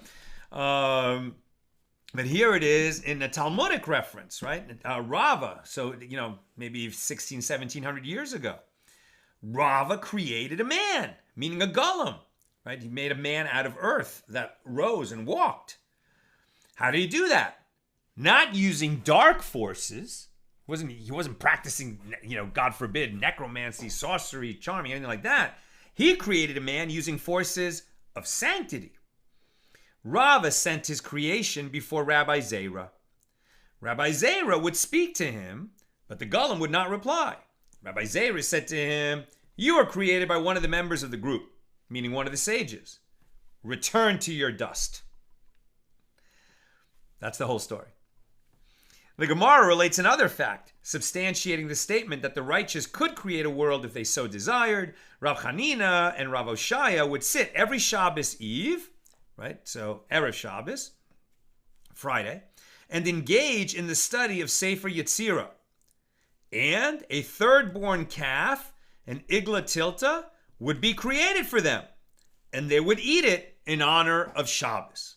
But here it is in a Talmudic reference, right? Rava, so, maybe 1600, 1700 years ago. Rava created a man, meaning a golem, right? He made a man out of earth that rose and walked. How did he do that? Not using dark forces. He wasn't practicing, God forbid, necromancy, sorcery, charming, anything like that. He created a man using forces of sanctity. Rava sent his creation before Rabbi Zera. Rabbi Zera would speak to him, but the golem would not reply. Rabbi Zera said to him, you are created by one of the members of the group, meaning one of the sages. Return to your dust. That's the whole story. The Gemara relates another fact, substantiating the statement that the righteous could create a world if they so desired. Rav Hanina and Rav Oshaya would sit every Shabbos Eve, right? So Erev Shabbos, Friday, and engage in the study of Sefer Yetzirah. And a third-born calf, an igla tilta, would be created for them, and they would eat it in honor of Shabbos.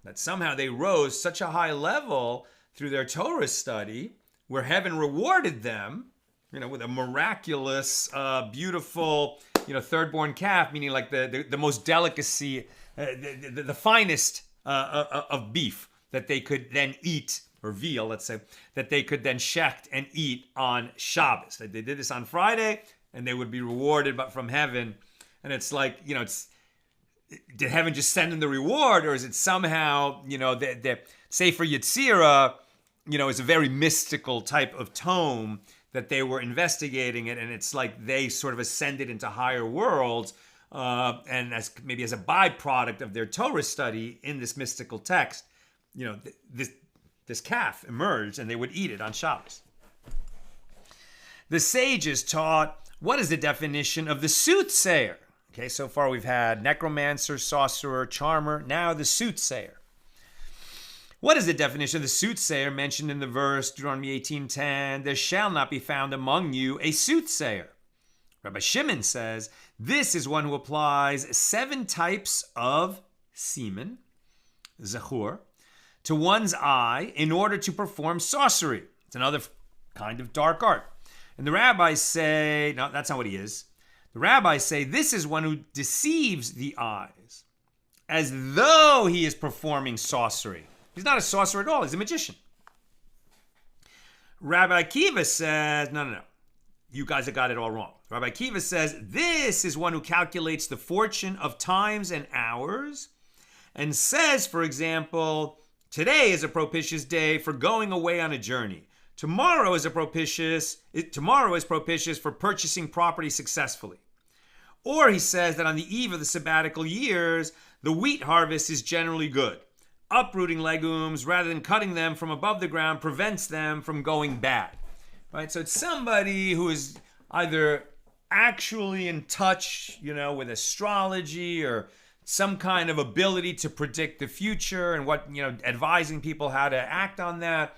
That somehow they rose such a high level through their Torah study, where heaven rewarded them, with a miraculous, beautiful, third-born calf, meaning like the most delicacy, the finest of beef that they could then eat, or veal, let's say, that they could then shecht and eat on Shabbos. They did this on Friday, and they would be rewarded but from heaven. And it's like, did heaven just send them the reward, or is it somehow, the Sefer Yetzirah, is a very mystical type of tome that they were investigating it, and it's like they sort of ascended into higher worlds, and as a byproduct of their Torah study in this mystical text, this calf emerged, and they would eat it on Shabbos. The sages taught, what is the definition of the soothsayer? Okay, so far we've had necromancer, sorcerer, charmer, now the soothsayer. What is the definition of the soothsayer mentioned in the verse, Deuteronomy 18:10? There shall not be found among you a soothsayer. Rabbi Shimon says, this is one who applies 7 types of semen, zachur, to one's eye in order to perform sorcery. It's another kind of dark art. And the rabbis say, no, that's not what he is. The rabbis say this is one who deceives the eyes as though he is performing sorcery. He's not a sorcerer at all. He's a magician. Rabbi Akiva says, no. You guys have got it all wrong. Rabbi Akiva says this is one who calculates the fortune of times and hours and says, for example, today is a propitious day for going away on a journey. Tomorrow is propitious for purchasing property successfully. Or he says that on the eve of the sabbatical years, the wheat harvest is generally good. Uprooting legumes rather than cutting them from above the ground prevents them from going bad. Right? So it's somebody who is either actually in touch, with astrology or some kind of ability to predict the future and what, advising people how to act on that.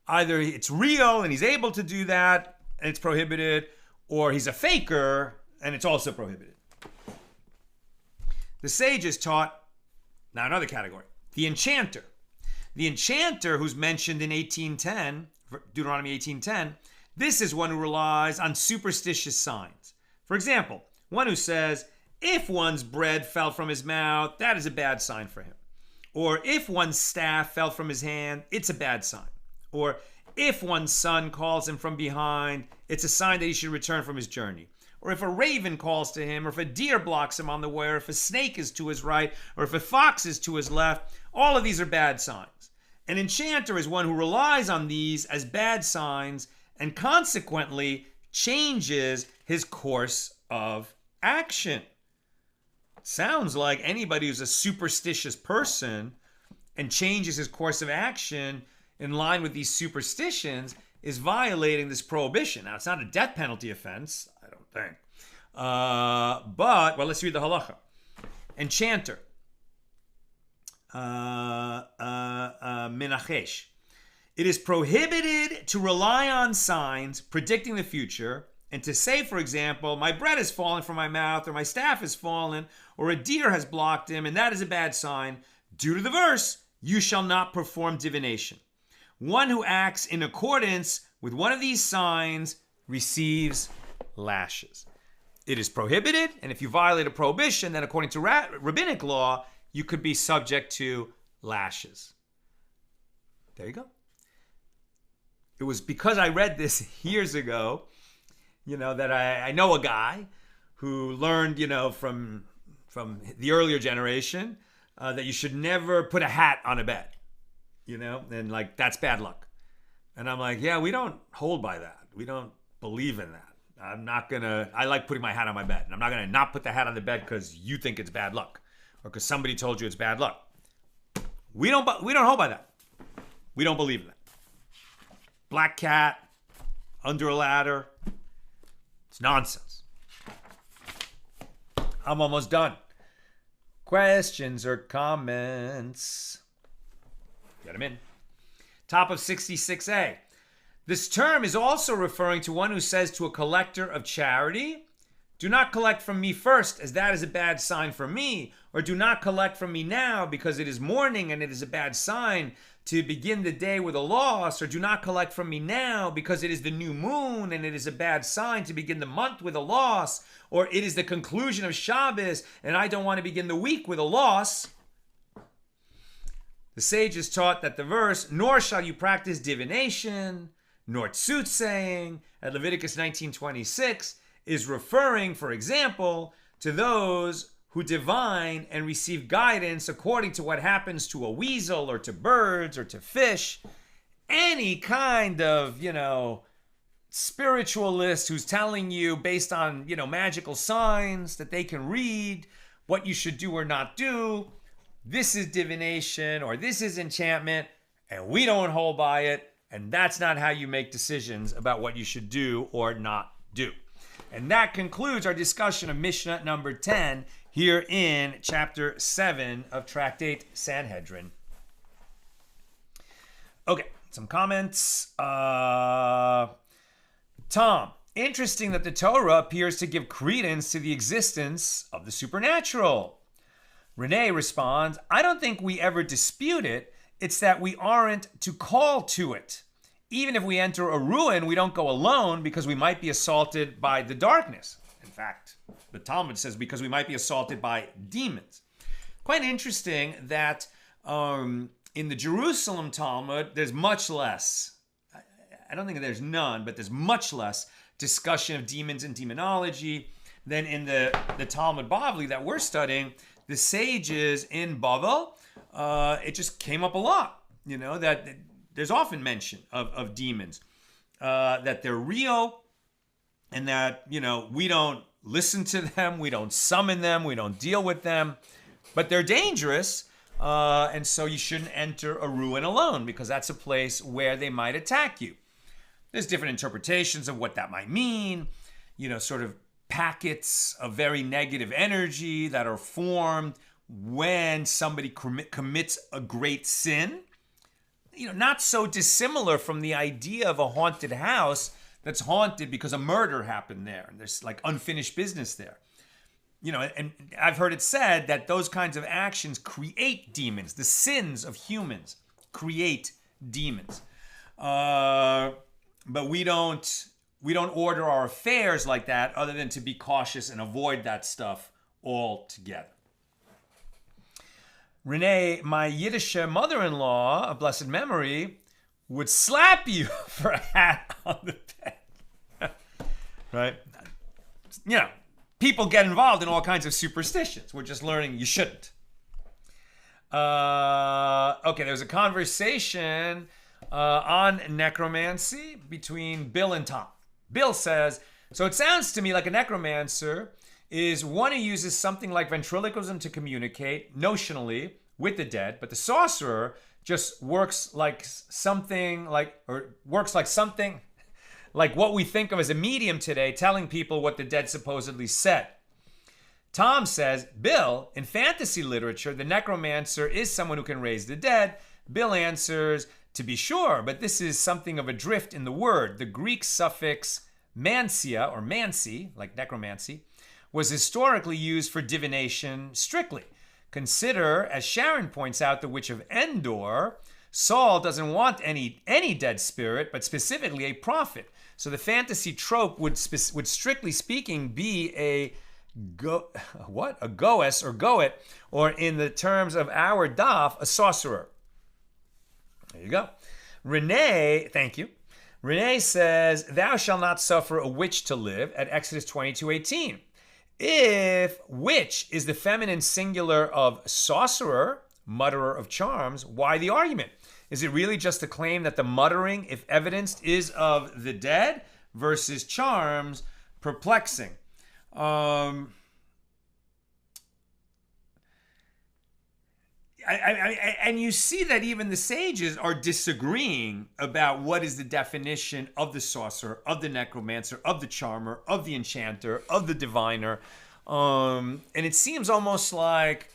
Either it's real and he's able to do that and it's prohibited, or he's a faker and it's also prohibited. The sages taught, now another category, the enchanter. The enchanter who's mentioned in Deuteronomy 18:10, this is one who relies on superstitious signs. For example, one who says, if one's bread fell from his mouth, that is a bad sign for him. Or if one's staff fell from his hand, it's a bad sign. Or if one's son calls him from behind, it's a sign that he should return from his journey. Or if a raven calls to him, or if a deer blocks him on the way, or if a snake is to his right, or if a fox is to his left, all of these are bad signs. An enchanter is one who relies on these as bad signs and consequently changes his course of action. Sounds like anybody who's a superstitious person and changes his course of action in line with these superstitions is violating this prohibition. Now, it's not a death penalty offense, I don't think. But let's read the halacha. Enchanter. Menachesh. It is prohibited to rely on signs predicting the future and to say, for example, my bread has fallen from my mouth, or my staff has fallen, or a deer has blocked him, and that is a bad sign. Due to the verse, you shall not perform divination. One who acts in accordance with one of these signs receives lashes. It is prohibited, and if you violate a prohibition, then according to rabbinic law, you could be subject to lashes. There you go. It was because I read this years ago, that I know a guy who learned, from the earlier generation that you should never put a hat on a bed, and that's bad luck. And I'm like, yeah, we don't hold by that. We don't believe in that. I like putting my hat on my bed. And I'm not going to not put the hat on the bed because you think it's bad luck or because somebody told you it's bad luck. We don't hold by that. We don't believe in that. Black cat, under a ladder. It's nonsense. I'm almost done. Questions or comments? Get them in. Top of 66a. This term is also referring to one who says to a collector of charity, do not collect from me first, as that is a bad sign for me, or do not collect from me now, because it is morning and it is a bad sign to begin the day with a loss, or do not collect from me now, because it is the new moon and it is a bad sign to begin the month with a loss, or it is the conclusion of Shabbos and I don't want to begin the week with a loss. The sages taught that the verse, nor shall you practice divination, nor soothsaying, at Leviticus 19:26, is referring, for example, to those who divine and receive guidance according to what happens to a weasel or to birds or to fish. Any kind of, spiritualist who's telling you based on, magical signs that they can read what you should do or not do. This is divination or this is enchantment, and we don't hold by it. And that's not how you make decisions about what you should do or not do. And that concludes our discussion of Mishnah number 10 here in chapter 7 of Tractate Sanhedrin. Okay, some comments. Tom, interesting that the Torah appears to give credence to the existence of the supernatural. Renee responds, I don't think we ever dispute it. It's that we aren't to call to it. Even if we enter a ruin, we don't go alone because we might be assaulted by the darkness. In fact, the Talmud says because we might be assaulted by demons. Quite interesting that in the Jerusalem Talmud, there's much less, I don't think there's none, but there's much less discussion of demons and demonology than in the Talmud Bavli that we're studying. The sages in Bavel, it just came up a lot, that there's often mention of demons, that they're real and that, we don't listen to them, we don't summon them, we don't deal with them, but they're dangerous. And so you shouldn't enter a ruin alone because that's a place where they might attack you. There's different interpretations of what that might mean, sort of packets of very negative energy that are formed when somebody commits a great sin. Not so dissimilar from the idea of a haunted house that's haunted because a murder happened there and there's like unfinished business there. And I've heard it said that those kinds of actions create demons. The sins of humans create demons. But we don't order our affairs like that other than to be cautious and avoid that stuff altogether. Renee, my Yiddish mother-in-law of blessed memory, would slap you for a hat on the bed. Right? People get involved in all kinds of superstitions. We're just learning you shouldn't. Okay, there's a conversation on necromancy between Bill and Tom. Bill says, so it sounds to me like a necromancer is one who uses something like ventriloquism to communicate notionally with the dead, but the sorcerer just works like something like what we think of as a medium today, telling people what the dead supposedly said. Tom says, Bill, in fantasy literature, the necromancer is someone who can raise the dead. Bill answers, to be sure, but this is something of a drift in the word. The Greek suffix mansia, or mancy, like necromancy, was historically used for divination strictly. Consider, as Sharon points out, the witch of Endor, Saul doesn't want any dead spirit, but specifically a prophet. So the fantasy trope would strictly speaking be a goes or goet, or in the terms of our daf, a sorcerer. There you go. Renee, thank you. Renee says, thou shalt not suffer a witch to live at Exodus 22:18. If witch is the feminine singular of sorcerer, mutterer of charms, why the argument? Is it really just a claim that the muttering, if evidenced, is of the dead versus charms? Perplexing. And you see that even the sages are disagreeing about what is the definition of the sorcerer, of the necromancer, of the charmer, of the enchanter, of the diviner. And it seems almost like,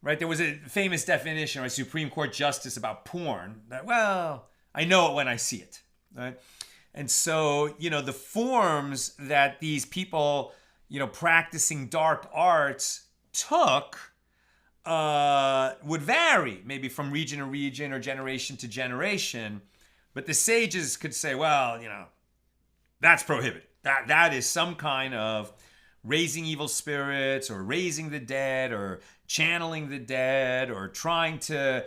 right, there was a famous definition by a Supreme Court justice about porn. That, well, I know it when I see it, right? And so, the forms that these people, practicing dark arts took would vary, maybe from region to region or generation to generation. But the sages could say, well, that's prohibited. That is some kind of raising evil spirits or raising the dead or channeling the dead or trying to,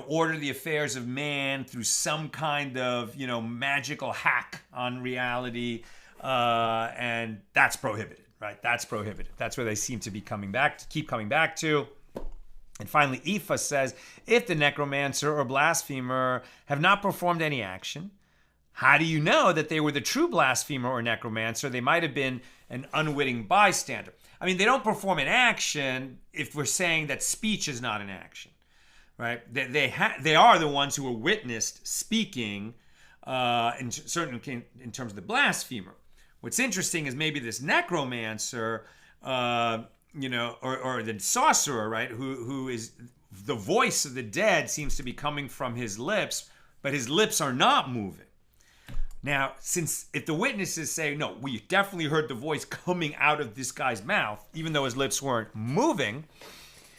order the affairs of man through some kind of, magical hack on reality. And that's prohibited, right? That's prohibited. That's where they seem to be keep coming back to. And finally, Aoife says, if the necromancer or blasphemer have not performed any action, how do you know that they were the true blasphemer or necromancer? They might have been an unwitting bystander. I mean, they don't perform an action if we're saying that speech is not an action, right? They are the ones who were witnessed speaking in terms of the blasphemer. What's interesting is maybe this necromancer, or the sorcerer, right? Who is the voice of the dead seems to be coming from his lips, but his lips are not moving. Now, since if the witnesses say, no, we definitely heard the voice coming out of this guy's mouth, even though his lips weren't moving,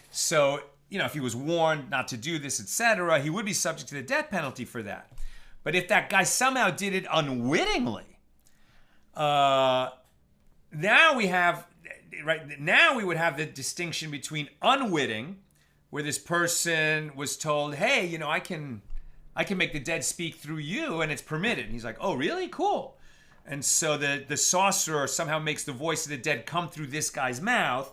so, if he was warned not to do this, etc., he would be subject to the death penalty for that. But if that guy somehow did it unwittingly, now we would have the distinction between unwitting, where this person was told, hey, I can make the dead speak through you, and it's permitted. And he's like, oh, really? Cool. And so the sorcerer somehow makes the voice of the dead come through this guy's mouth.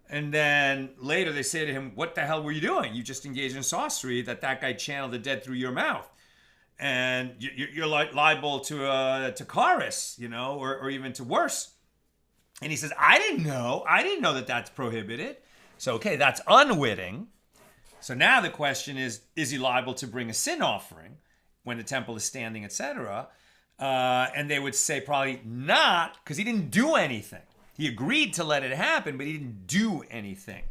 And then later they say to him, what the hell were you doing? You just engaged in sorcery that guy channeled the dead through your mouth. And you're liable to Karesos, or even to worse. And he says, I didn't know that that's prohibited. So, okay, that's unwitting. So now the question is he liable to bring a sin offering when the temple is standing, etc.? And they would say probably not, because he didn't do anything. He agreed to let it happen, but he didn't do anything,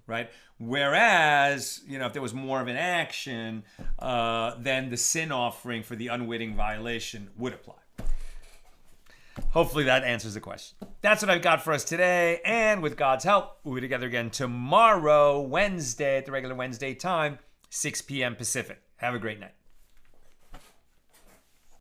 right? Whereas, if there was more of an action, then the sin offering for the unwitting violation would apply. Hopefully that answers the question. That's what I've got for us today. And with God's help, we'll be together again tomorrow, Wednesday, at the regular Wednesday time, 6 p.m. Pacific. Have a great night.